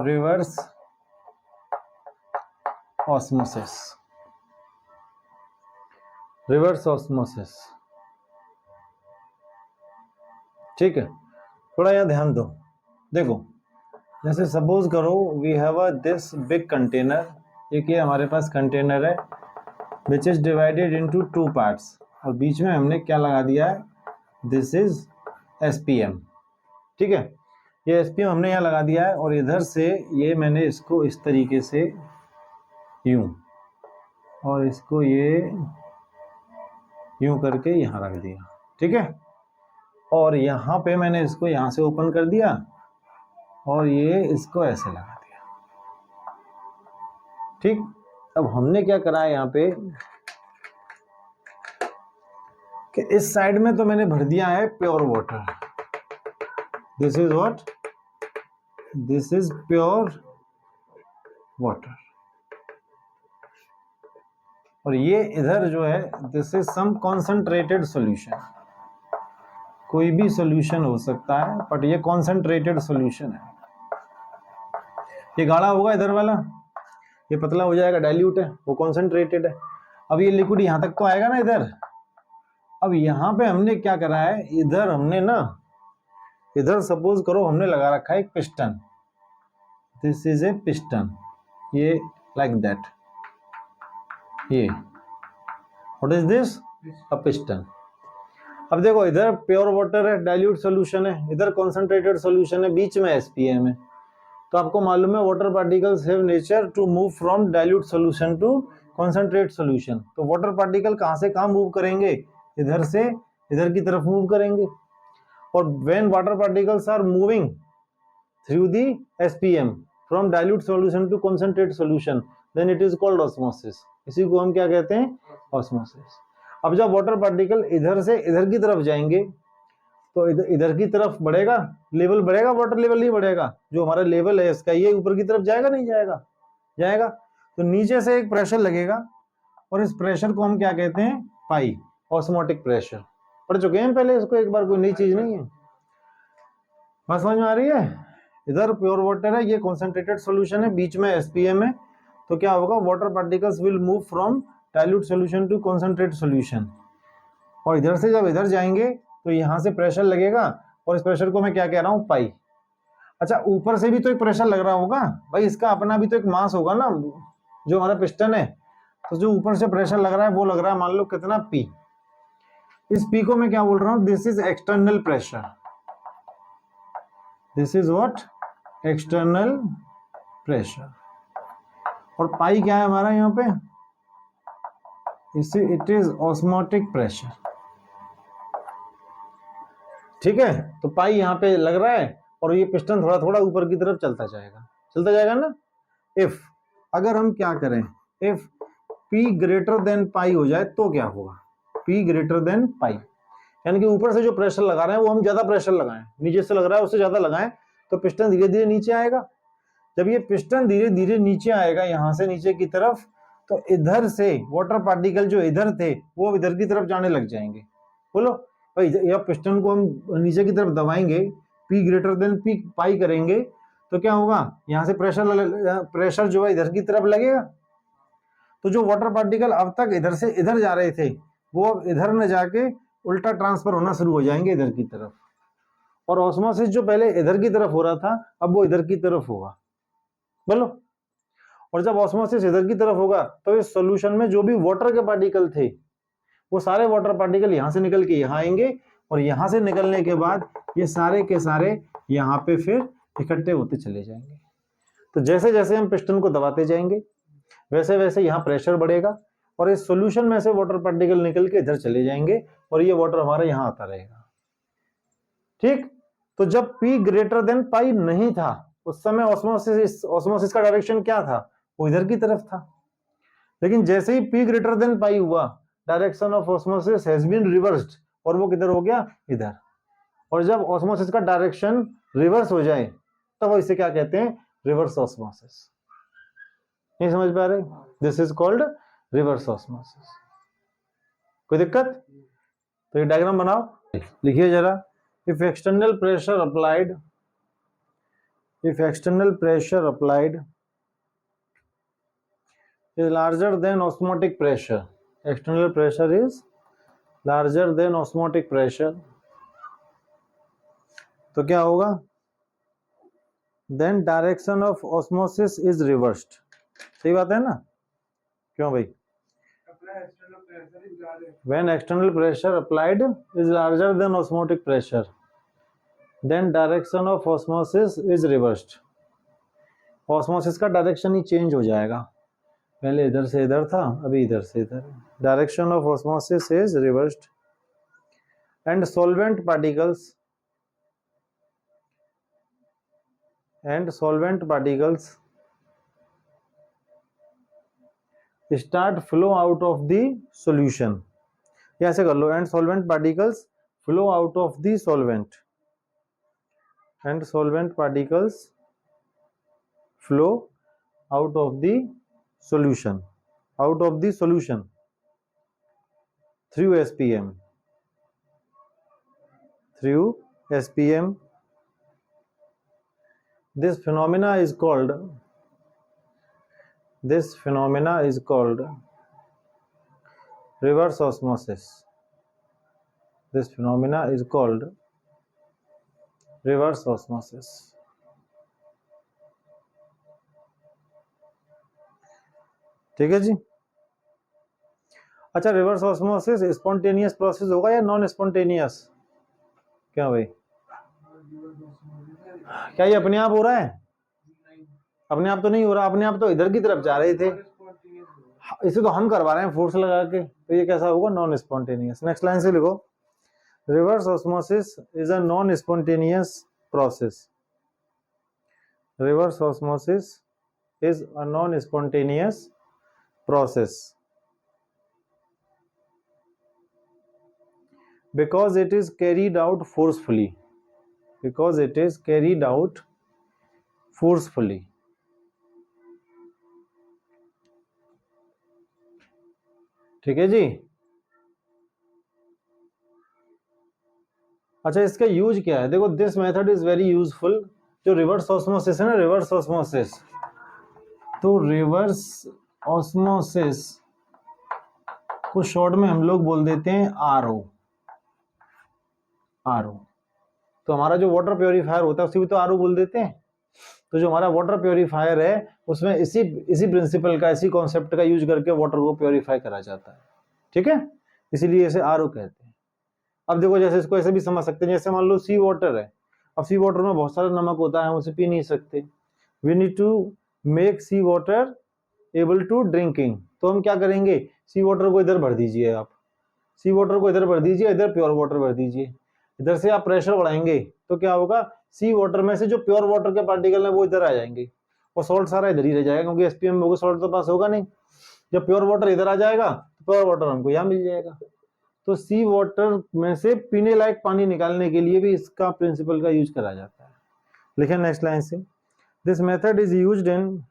Reverse osmosis, reverse osmosis. ठीक है, थोड़ा यहाँ ध्यान दो। देखो, जैसे सपोज करो we have a this big container, एक ये हमारे पास कंटेनर है which is divided into 2 parts, और बीच में हमने क्या लगा दिया है, दिस इज एसपीएम। ठीक है, ये एसपीएम हमने यहाँ लगा दिया है, और इधर से ये मैंने इसको इस तरीके से यूं, और इसको ये यूं करके यहाँ रख दिया। ठीक है, और यहाँ पे मैंने इसको यहाँ से ओपन कर दिया, और ये इसको ऐसे लगा दिया। ठीक, अब हमने क्या करा है यहाँ पे कि इस साइड में तो मैंने भर दिया है pure water, this is what, this is pure water, और ये इधर जो है this is some concentrated solution. कोई भी सॉल्यूशन हो सकता है, बट ये कॉन्सेंट्रेटेड सॉल्यूशन है। ये गाढ़ा होगा इधर वाला, ये पतला हो जाएगा, डाइल्यूट है, वो कॉन्सेंट्रेटेड है। अब ये लिक्विड यहाँ तक तो आएगा ना इधर। अब यहाँ पे हमने क्या करा है, इधर हमने ना, इधर सपोज करो हमने लगा रखा है एक piston, this is a piston, ये लाइक दैट, ये what is this, a piston. अब देखो, इधर प्योर वाटर है, डाइल्यूट सॉल्यूशन है, इधर कॉन्सेंट्रेटेड सॉल्यूशन है, बीच में एसपीएम है। तो आपको मालूम है water particles have nature to move from dilute solution to concentrate solution. तो वाटर पार्टिकल कहाँ से कहाँ मूव करेंगे, इधर से इधर की तरफ मूव करेंगे। और when water particles are moving through the SPM from dilute solution to concentrate solution, then it is called osmosis. इसी को हम क्या कहते हैं, ऑस्मोसिस। अब जब वाटर पार्टिकल इधर से इधर की तरफ जाएंगे तो इधर की तरफ बढ़ेगा, लेवल बढ़ेगा, वाटर लेवल नहीं बढ़ेगा। जो हमारा लेवल है इसका, ये ऊपर की तरफ जाएगा नहीं जाएगा, जाएगा। तो नीचे से एक प्रेशर लगेगा, और इस प्रेशर को हम क्या कहते हैं, पाई, ऑस्मोटिक प्रेशर। पढ़ चुके हैं पहले इसको एक बार, कोई नई चीज नहीं है। बात समझ में आ रही है। इधर प्योर वाटर है, ये कॉन्सेंट्रेटेड सॉल्यूशन है, बीच में एसपीएम है। तो क्या होगा, water particles will move from dilute solution to concentrate solution. और इधर से जब इधर जाएंगे तो यहाँ से प्रेशर लगेगा, और इस प्रेशर को मैं क्या कह रहा हूँ, पाई। अच्छा, ऊपर से भी तो एक प्रेशर लग रहा होगा भाई, इसका अपना भी तो एक मास होगा ना, जो हमारा पिस्टन है। तो जो ऊपर से प्रेशर लग रहा है वो लग रहा है मान लो कितना, पी। इस पी को मैं क्या बोल रहा हूँ, this is external pressure, this is what, external pressure. और पाई क्या है हमारा यहाँ पे, इट इज ऑस्मोटिक प्रेशर। ठीक है, तो पाई यहाँ पे लग रहा है, और ये पिस्टन थोड़ा थोड़ा ऊपर की तरफ चलता जाएगा ना। इफ, अगर हम क्या करें, इफ P ग्रेटर देन पाई हो जाए तो क्या होगा, P ग्रेटर देन पाई, यानी कि ऊपर से जो प्रेशर लगा रहे हैं वो हम ज्यादा प्रेशर लगाएं, नीचे से लग रहा है उससे ज्यादा लगाएं, तो पिस्टन धीरे धीरे नीचे आएगा। जब ये पिस्टन धीरे धीरे नीचे आएगा यहाँ से नीचे की तरफ, तो इधर से वाटर पार्टिकल जो इधर थे वो इधर की तरफ जाने लग जाएंगे। बोलो भाई, या पिस्टन को हम नीचे की तरफ दबाएंगे, P ग्रेटर देन P पाई करेंगे, तो क्या होगा, यहाँ से प्रेशर जो है इधर की तरफ लगेगा। तो जो वाटर पार्टिकल अब तक इधर से इधर जा रहे थे वो अब इधर न जाके उल्टा ट्रांसफर होना शुरू हो जाएंगे इधर की तरफ। और ऑस्मोसिस जो पहले इधर की तरफ हो रहा था, अब वो इधर की तरफ होगा। बोलो, और जब ऑस्मोसिस इधर की तरफ होगा तो इस सॉल्यूशन में जो भी वाटर के पार्टिकल थे वो सारे वाटर पार्टिकल यहाँ से निकल के यहाँ आएंगे, और यहाँ से निकलने के बाद ये सारे के सारे यहाँ पे फिर इकट्ठे होते चले जाएंगे। तो जैसे जैसे हम पिस्टन को दबाते जाएंगे वैसे वैसे यहाँ प्रेशर बढ़ेगा, और इस सॉल्यूशन में से वाटर पार्टिकल निकल के इधर चले जाएंगे, और ये वाटर हमारा यहाँ आता रहेगा। ठीक, तो जब P ग्रेटर देन पाई नहीं था उस समय ऑस्मोसिस का डायरेक्शन क्या था, वो इधर की तरफ था। लेकिन जैसे ही P ग्रेटर देन पाई हुआ, direction of osmosis has been reversed, और वो किधर हो गया, इधर। और जब ऑस्मोसिस का डायरेक्शन रिवर्स हो जाए तो इसे क्या कहते हैं, रिवर्स ऑस्मोसिस। नहीं समझ पा रहे, this is called reverse osmosis. कोई दिक्कत, तो ये डायग्राम बनाओ, लिखिए जरा। If external pressure applied, if external pressure applied is larger than osmotic pressure, external pressure is larger than osmotic pressure, तो क्या होगा, then direction of osmosis is reversed. सही बात है ना, क्यों भाई? When external pressure applied is larger than osmotic pressure, then direction of osmosis is reversed. Osmosis का डायरेक्शन ही चेंज हो जाएगा, पहले इधर से इधर था, अभी इधर से इधर. Direction of osmosis is reversed and solvent particles start flow out of the solution. ऐसे कर लो, and solvent particles flow out of the solvent, and solvent particles flow out of the solution through SPM. This phenomena is called reverse osmosis. This phenomena is called reverse osmosis. ठीक है जी. अच्छा, reverse osmosis spontaneous process होगा या non spontaneous? क्या भाई, क्या ये अपने आप हो रहा है? अपने आप तो नहीं हो रहा, अपने आप तो इधर की तरफ जा रहे थे, इसे तो हम करवा रहे हैं फोर्स लगा के, तो ये कैसा होगा? Non spontaneous. नेक्स्ट लाइन से लिखो, reverse osmosis is a non spontaneous process. Reverse osmosis is a non spontaneous process because it is carried out forcefully. ठीक है जी. अच्छा, इसका यूज क्या है? देखो, this method is very useful. जो रिवर्स ऑस्मोसिस है ना, रिवर्स ऑस्मोसिस, तो रिवर्स ऑस्मोसिस को शॉर्ट में हम लोग बोल देते हैं आरओ. तो हमारा जो वाटर प्योरीफायर होता है उसी भी तो आरओ बोल देते हैं. तो जो हमारा वाटर प्योरीफायर है उसमें इसी प्रिंसिपल का, इसी कॉन्सेप्ट का यूज करके वाटर को प्योरीफाई करा जाता है. ठीक है, इसीलिए इसे आरओ कहते हैं. अब देखो, जैसे इसको ऐसे भी समझ सकते हैं, जैसे मान लो सी वाटर है. अब सी वाटर में बहुत सारा नमक होता है, हम उसे पी नहीं सकते. We need to make sea water able to drinking. तो हम क्या करेंगे, सी वाटर को इधर भर दीजिए, आप सी वाटर को इधर भर दीजिए, इधर प्योर वाटर भर दीजिए. इधर से आप प्रेशर बढ़ाएंगे तो क्या होगा, सी वाटर में से जो प्योर वाटर के पार्टिकल है वो इधर आ जाएंगे और सॉल्ट सारा इधर ही रह जाएगा, क्योंकि एसपीएम में होगा, सॉल्ट तो पास होगा नहीं. जब प्योर वाटर इधर आ जाएगा तो प्योर वाटर हमको यहाँ मिल जाएगा. तो सी वाटर में से पीने लायक पानी निकालने के लिए भी इसका प्रिंसिपल का यूज करा जाता है. लिखें नेक्स्ट लाइन से, this method is used in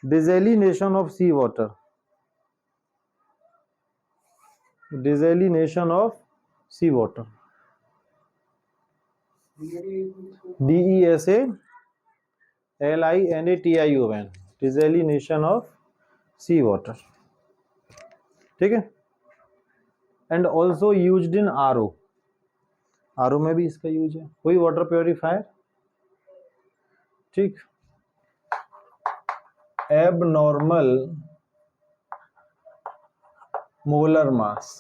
desalination of sea water. Desalination of sea water. DESALINATION. Desalination of sea water. ठीक है. And also used in RO. RO में भी इसका यूज है, कोई वाटर प्योरीफायर. ठीक. Abnormal molar mass.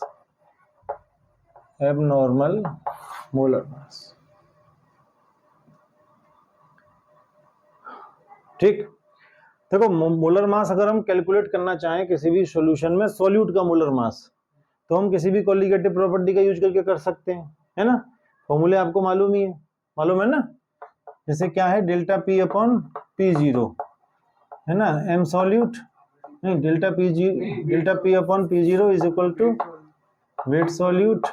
Abnormal molar mass. ठीक. देखो, मोलर मास अगर हम कैलकुलेट करना चाहें किसी भी सॉल्यूशन में, सॉल्यूट का मोलर मास, तो हम किसी भी कोलिगेटिव प्रॉपर्टी का यूज करके कर सकते हैं, है ना. फॉर्मूले आपको मालूम ही है, मालूम है ना. जैसे क्या है, delta P upon P zero, है ना. एम सॉल्यूट नहीं, delta P upon P zero is equal to weight solute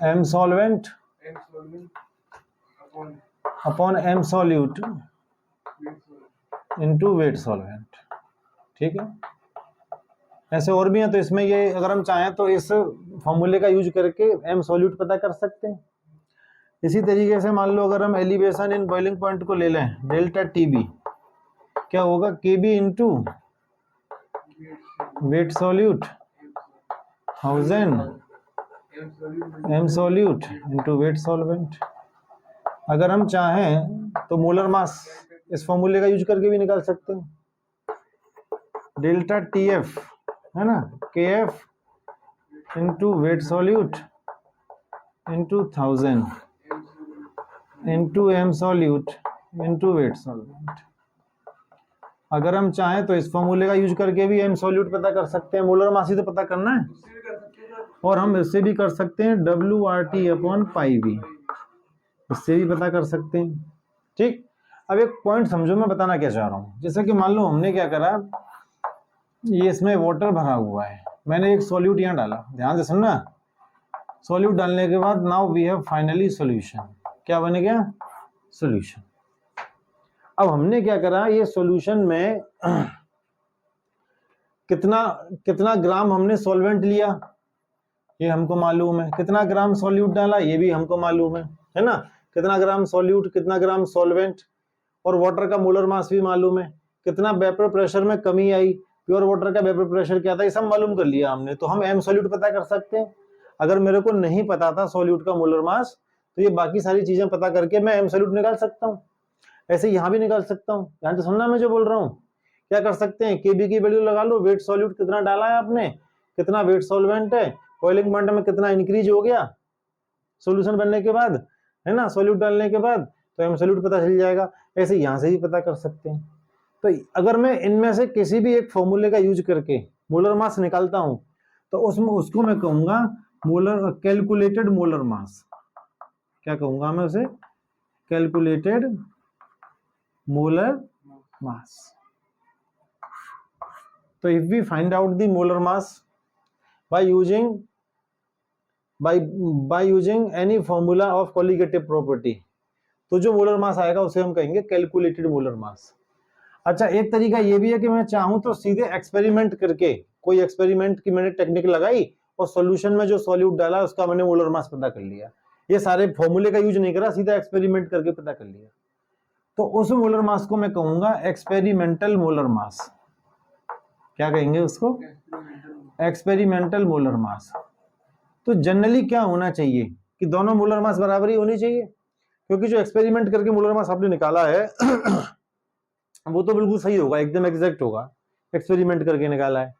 m solvent upon m solute into weight solvent. ठीक है. ऐसे और भी हैं, तो इसमें ये अगर हम चाहें तो इस फॉर्मूले का यूज करके एम सॉल्यूट पता कर सकते हैं. इसी तरीके से मान लो अगर हम एलिवेशन इन बॉइलिंग पॉइंट को ले लें, डेल्टा टी बी क्या होगा, K b into weight solute 1000 m solute into weight solvent. अगर हम चाहें तो मोलर मास इस फॉर्मूले का यूज करके भी निकाल सकते हैं, डेल्टा टी एफ है ना, K f into weight solute into 1000 into m solute into weight solvent. अगर हम चाहें तो इस फॉर्मूले का यूज करके भी एम सॉल्यूट पता कर सकते हैं, मोलर मास ही तो पता करना है, और हम इससे भी कर सकते हैं W R T upon pi V, इससे भी पता कर सकते हैं। ठीक, अब एक पॉइंट समझो मैं बताना क्या चाह रहा हूँ। जैसे कि मान लो हमने क्या करा, ये इसमें वाटर भरा हुआ है, मैंने एक सॉल्यूट यहाँ डाला, ध्यान से सुनना, सॉल्यूट डालने के बाद now we have finally solution, क्या बन गया, सॉल्यूशन। अब हमने क्या करा, ये सॉल्यूशन में कितना कितना ग्राम हमने सॉल्वेंट लिया ये हमको मालूम है, कितना ग्राम सॉल्यूट डाला ये भी हमको मालूम है ना, कितना ग्राम सॉल्यूट कितना ग्राम सॉल्वेंट, और वाटर का मोलर मास भी मालूम है, कितना वेपर प्रेशर में कमी आई, प्योर वाटर का वेपर प्रेशर क्या था, ये सब मालूम कर लिया हमने। तो हम एम सॉल्यूट पता कर सकते हैं। अगर मेरे को नहीं पता था सॉल्यूट का मोलर मास, तो ये बाकी सारी चीजें पता करके मैं एम सॉल्यूट निकाल सकता हूँ। ऐसे यहाँ भी निकाल सकता हूँ, ध्यान से सुनना मैं जो बोल रहा हूँ। क्या कर सकते हैं, केबी की वैल्यू लगा लो, वेट सॉल्यूट कितना डाला है आपने, कितना वेट सॉल्वेंट है, बॉइलिंग पॉइंट में कितना इंक्रीज हो गया सॉल्यूशन बनने के बाद, है ना, सॉल्यूट डालने के बाद, तो एम सॉल्यूट पता चल जाएगा। ऐसे यहाँ से भी पता कर सकते हैं। तो अगर मैं इनमें से किसी भी एक फॉर्मूले का यूज करके मोलर मास निकालता हूं, तो उसमें उसको मैं कहूंगा मोलर कैलकुलेटेड मोलर मास। क्या कहूंगा मैं उसे, कैलकुलेटेड मोलर मास। तो if we find out the molar mass by using any formula of colligative property, तो जो मोलर मास आएगा उसे हम कहेंगे कैलकुलेटेड मोलर मास। अच्छा, एक तरीका ये भी है कि मैं चाहूं तो सीधे एक्सपेरिमेंट करके, कोई एक्सपेरिमेंट की मैंने टेक्निक लगाई और सॉल्यूशन में जो सॉल्यूट डाला उसका मैंने मोलर मास पता कर लिया, ये सारे फॉर्मूले का यूज नहीं करा, सीधा एक्सपेरिमेंट करके पता कर लिया, तो उस मोलर मास को मैं कहूंगा एक्सपेरिमेंटल मोलर मास। क्या कहेंगे उसको, एक्सपेरिमेंटल मोलर मास। तो जनरली क्या होना चाहिए कि दोनों मोलर मास बराबर ही होनी चाहिए, क्योंकि जो एक्सपेरिमेंट करके मोलर मास आपने निकाला है वो तो बिल्कुल सही होगा, एकदम एग्जैक्ट होगा, एक्सपेरिमेंट करके निकाला है।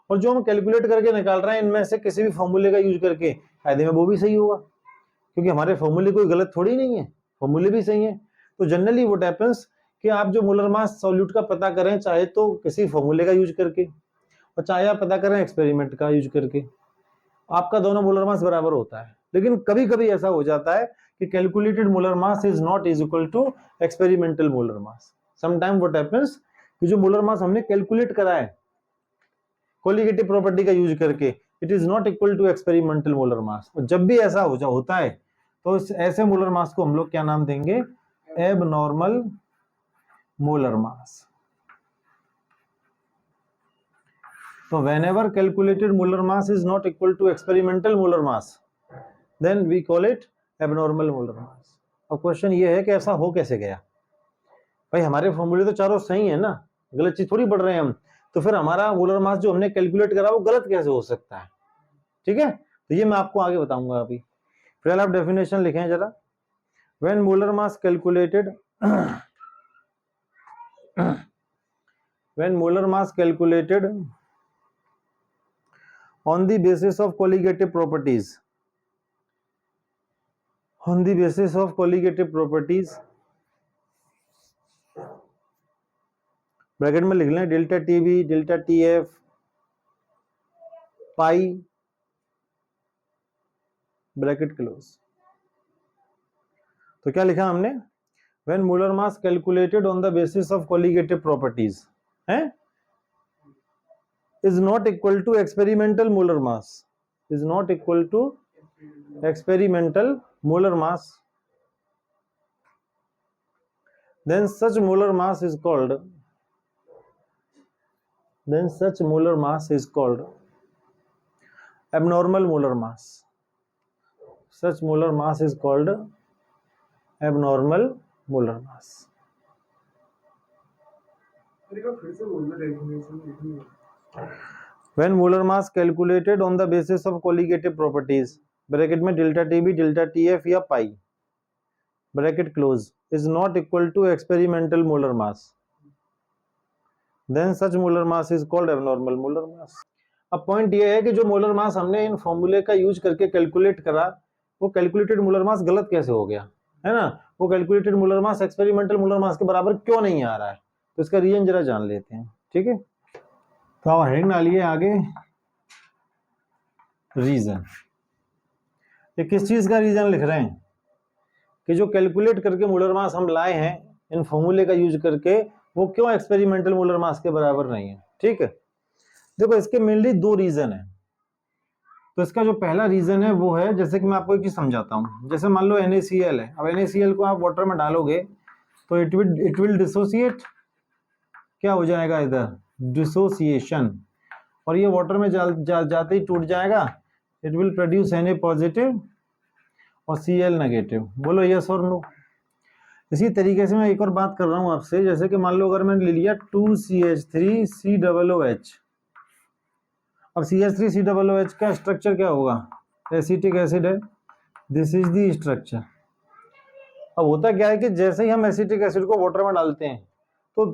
और जो हम कैलकुलेट करके निकाल रहे हैं इनमें से किसी भी फॉर्मूले का यूज करके फायदे में वो भी सही होगा, क्योंकि हमारे फॉर्मूले कोई गलत थोड़ी नहीं है, फॉर्मूले भी सही है। तो जनरली व्हाट हैपेंस कि आप जो मोलर मास सॉल्यूट का पता करें, चाहे तो किसी फॉर्मूले का यूज करके और चाहे आप पता करें एक्सपेरिमेंट का यूज करके, आपका दोनों मोलर मास बराबर होता है। लेकिन कभी कभी ऐसा हो जाता है कि calculated molar mass is not is equal to experimental molar mass. Sometime what happens कि जो मोलर मास हमने कैलकुलेट करा है कोलिगेटिव प्रॉपर्टी का यूज करके, it is not equal to experimental molar mass. और जब भी ऐसा होता है तो ऐसे मोलर मास को हम लोग क्या नाम देंगे, abnormal molar mass. So whenever calculated molar mass is not equal to experimental molar mass, then we call it abnormal molar mass. अब क्वेश्चन ये है कि ऐसा हो कैसे गया, भाई हमारे फॉर्मूले तो चारों सही है ना, गलत चीज थोड़ी पढ़ रहे हैं हम, तो फिर हमारा मोलर मास जो हमने कैलकुलेट करा वो गलत कैसे हो सकता है। ठीक है, तो ये मैं आपको आगे बताऊंगा। अभी फिलहाल आप डेफिनेशन लिखें जरा। When molar mass calculated when molar mass calculated on the basis of colligative properties, on the basis of colligative properties, bracket में लिख लें delta T B delta T F pi bracket close. तो क्या लिखा हमने, when molar mass calculated on the basis of colligative properties है is not equal to experimental molar mass, is not equal to experimental molar mass, then such molar mass is called abnormal molar mass. Such molar mass is called abnormal molar mass. When molar mass calculated on the basis of colligative properties, bracket में delta T B delta T F या pi bracket close is not equal to experimental molar mass, then such molar mass is called abnormal molar mass. अब point ये है कि जो molar mass हमने इन फॉर्मूले का यूज करके कैलकुलेट करा, वो कैलकुलेटेड मोलर मास गलत कैसे हो गया, है ना? वो कैलकुलेटेड मोलर मास एक्सपेरिमेंटल मोलर मास के बराबर क्यों नहीं आ रहा है, तो इसका रीजन जरा जान लेते हैं, ठीक है? तो आप हेडिंग डालिए आगे, रीजन। ये किस चीज का रीजन लिख रहे हैं कि जो कैलकुलेट करके मोलर मास हम लाए हैं इन फॉर्मूले का यूज करके, वो क्यों एक्सपेरिमेंटल मोलर मास के बराबर नहीं है, ठीक है? देखो इसके मेनली दो रीजन है। तो इसका जो पहला रीजन है वो है, जैसे कि मैं आपको एक चीज समझाता हूँ, जैसे मान लो NaCl है, अब NaCl को आप वाटर में डालोगे तो इट विल डिसोसिएट, क्या हो जाएगा इधर, डिसोसिएशन, और ये वाटर में जाते ही टूट जाएगा, it will produce Na positive और Cl नेगेटिव। बोलो यस और नो। इसी तरीके से मैं एक और बात कर रहा हूँ आपसे, जैसे कि मान लो अगर मैंने ले लिया 2CH3COOH, अब CH3COOH का स्ट्रक्चर क्या होगा, एसिटिक एसिड है, दिस इज द स्ट्रक्चर। अब होता क्या है कि जैसे ही हम एसिटिक एसिड को वाटर में डालते हैं तो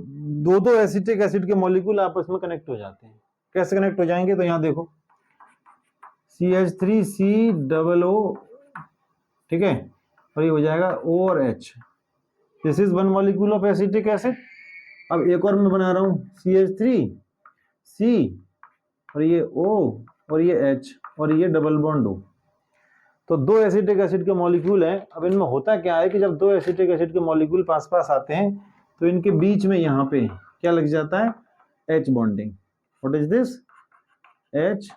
दो एसिटिक एसिड के मॉलिक्यूल आपस में कनेक्ट हो जाते हैं। कैसे कनेक्ट हो जाएंगे, तो यहाँ देखो CH3COO, ठीक है, और ये हो जाएगा O और H, this is one molecule of acetic acid. अब एक और मैं बना रहा हूँ CH3C और ये O और ये H और ये डबल बॉन्ड O, तो दो एसिटिक एसिड के मॉलिक्यूल हैं। अब इनमें होता क्या है कि जब दो एसिटिक एसिड के मॉलिक्यूल पास पास आते हैं तो इनके बीच में यहाँ पे क्या लग जाता है, H bonding. What is this, H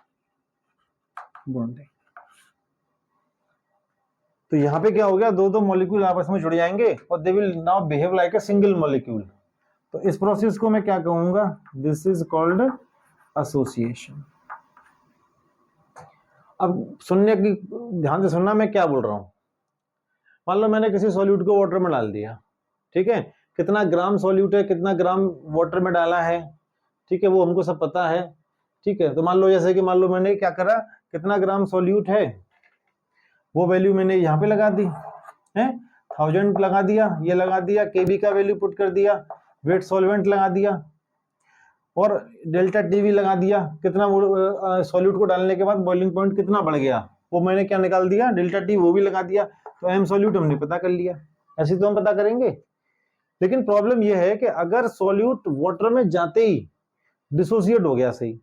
bonding. तो यहाँ पे क्या हो गया, दो मॉलिक्यूल आपस में जुड़ जाएंगे और they will now behave like a single molecule. तो इस प्रोसेस को मैं क्या कहूंगा, दिस इज कॉल्ड एसोसिएशन। अब सुनने की, ध्यान से सुनना मैं क्या बोल रहा हूं। मान लो मैंने किसी सॉल्यूट को वाटर में डाल दिया, ठीक है, कितना ग्राम सॉल्यूट है, कितना ग्राम वाटर में डाला है, ठीक है, वो हमको सब पता है, ठीक है। तो मान लो जैसे कि मान लो मैंने क्या करा, कितना ग्राम सॉल्यूट है वो वैल्यू मैंने यहाँ पे लगा दी है, 1000 लगा दिया, ये लगा दिया, केबी का वैल्यू पुट कर दिया, वेट सॉल्वेंट लगा दिया और डेल्टा टीवी लगा दिया, कितना सॉल्यूट को डालने के बाद बॉइलिंग पॉइंट कितना बढ़ गया वो मैंने क्या निकाल दिया, डेल्टा टी वो भी लगा दिया, तो एम सॉल्यूट हमने पता कर लिया। ऐसे तो हम पता करेंगे, लेकिन प्रॉब्लम यह है कि अगर सॉल्यूट वाटर में जाते ही डिसोसिएट हो गया, सही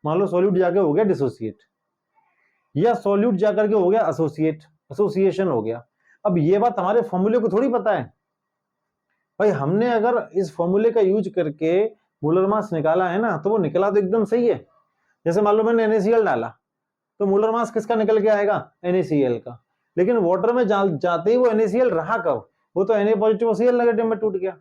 मान लो सॉल्यूट जाके हो गया डिसोसिएट, या सॉल्यूट जाकर के हो गया एसोसिएशन हो गया। अब ये बात हमारे फॉर्मूले को थोड़ी पता है भाई, हमने अगर इस फॉर्मूले का यूज करके मोलर मास निकाला है ना, तो वो निकला तो एकदम सही है। जैसे मान लो मैंने NaCl डाला तो मोलर मास किसका निकल के आएगा, NaCl का, लेकिन वाटर में जाते ही वो NaCl रहा कब, वो तो Na पॉजिटिव Cl नेगेटिव में टूट गया।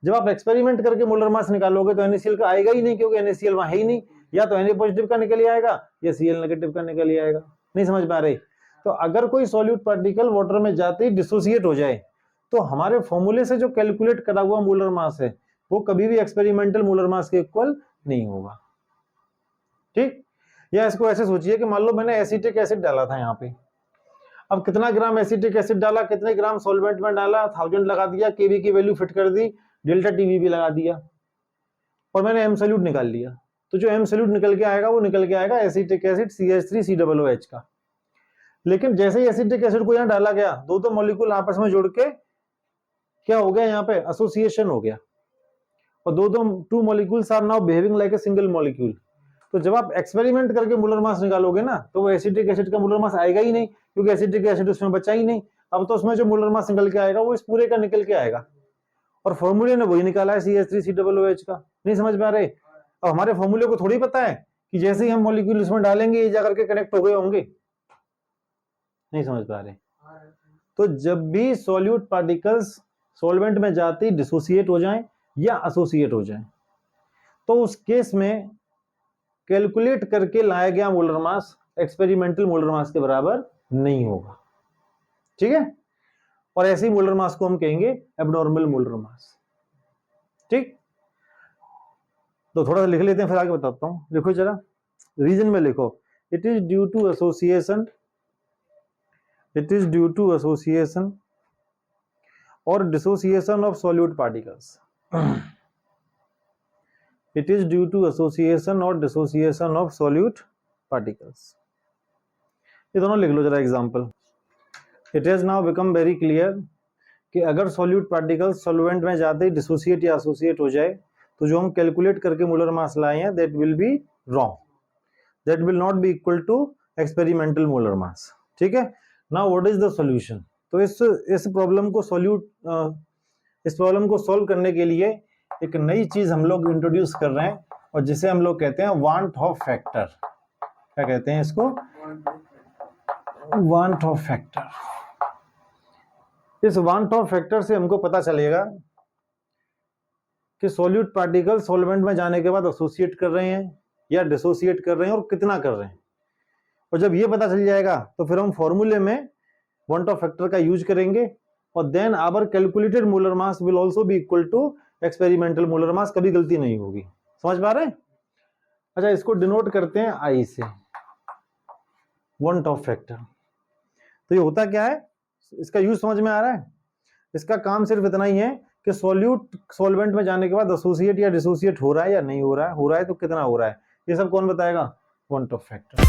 जब आप एक्सपेरिमेंट करके मोलर मास निकालोगे तो NaCl का आएगा ही नहीं, क्योंकि NaCl वहां है ही नहीं, या तो Na पॉजिटिव का निकल आएगा या Cl नेगेटिव का निकल आएगा। नहीं समझ पा रहे? तो अगर कोई सॉल्यूट पार्टिकल वाटर में जाते ही डिसोसिएट हो जाए तो हमारे फॉर्मूले से जो कैलकुलेट करा हुआ मोलर मास है वो कभी भी एक्सपेरिमेंटल मोलर मास के इक्वल नहीं होगा, ठीक। या इसको ऐसे सोचिए कि मान लो मैंने एसिटिक एसिड डाला था यहाँ पे, अब कितना ग्राम एसिटिक एसिड डाला, कितने ग्राम सॉल्वेंट में डाला, 1000 लगा दिया, केवी की वैल्यू फिट कर दी, डेल्टा टीवी भी लगा दिया और मैंने एम सॉल्यूट निकाल लिया। तो जो एम सॉल्यूट निकल के आएगा वो निकल के आएगा एसिटिक एसिड CH3COOH का। लेकिन जैसे ही एसिटिक एसिड को यहाँ डाला गया, दो मॉलिक्यूल आपस में जुड़ के क्या हो गया, यहाँ पे एसोसिएशन हो गया और two molecules are now behaving like a single molecule. तो जब आप एक्सपेरिमेंट करके मोलर मास निकालोगे ना, तो वो एसिटिक एसिड का मोलर मास आएगा ही नहीं, क्योंकि एसिटिक एसिड उसमें बचा ही नहीं। अब तो उसमें जो मोलर मास निकल के आएगा वो इस पूरे का निकल के आएगा, और फॉर्मूले ने वही निकाला है CH3COOH का। नहीं समझ पा रहे? अब हमारे फॉर्मूले को थोड़ी पता है कि जैसे ही हम मॉलिक्यूल उसमें डालेंगे ये जाकर के कनेक्ट हो गए होंगे। नहीं समझ पा रहे? तो जब भी सॉल्यूट पार्टिकल्स सॉल्वेंट में जाते ही डिसोसिएट हो जाएं या एसोसिएट हो जाएं, तो उस केस में कैलकुलेट करके लाया गया मोलर मास एक्सपेरिमेंटल मोलर मास के बराबर नहीं होगा, ठीक है। और ऐसे ही मोलर मास को हम कहेंगे एब्नॉर्मल मोलर मास। ठीक, तो थोड़ा सा लिख लेते हैं फिर आगे बताता हूं। लिखो जरा, रीजन में लिखो, it is due to association, it is due to association और dissociation of solute particles, it is due to association और डिसोसिएशन ऑफ सॉल्यूट पार्टिकल्स। ये दोनों लिख लो जरा example. It has now become very clear कि अगर सॉल्यूट पार्टिकल्स सॉल्वेंट में जाते ही डिसोसिएट या एसोसिएट हो जाए तो जो हम कैलकुलेट करके मोलर मास लाए हैं that will be wrong, that will not be equal to experimental molar mass. ठीक है, now what is the solution. तो इस प्रॉब्लम को सॉल्व करने के लिए एक नई चीज हम लोग इंट्रोड्यूस कर रहे हैं और जिसे हम लोग कहते हैं वांट ऑफ फैक्टर। क्या कहते हैं इसको? Want Hoff factor. इस वांट ऑफ फैक्टर से हमको पता चलेगा कि सॉल्यूट पार्टिकल सॉल्वेंट में जाने के बाद एसोसिएट कर रहे हैं या डिसोसिएट कर रहे हैं और कितना कर रहे हैं। और जब ये पता चल जाएगा तो फिर हम फॉर्मूले में वांट ऑफ फैक्टर का यूज करेंगे और then our calculated molar mass will also be equal to experimental molar mass. कभी गलती नहीं होगी। समझ पा रहे हैं? अच्छा, इसको डिनोट करते हैं आई से, वांट ऑफ फैक्टर। तो ये होता क्या है, इसका यूज समझ में आ रहा है? इसका काम सिर्फ इतना ही है कि सॉल्यूट सॉल्वेंट में जाने के बाद एसोसिएट या डिसोसिएट हो रहा है या नहीं हो रहा है, हो रहा है तो कितना हो रहा है, ये सब कौन बताएगा? Want Hoff factor.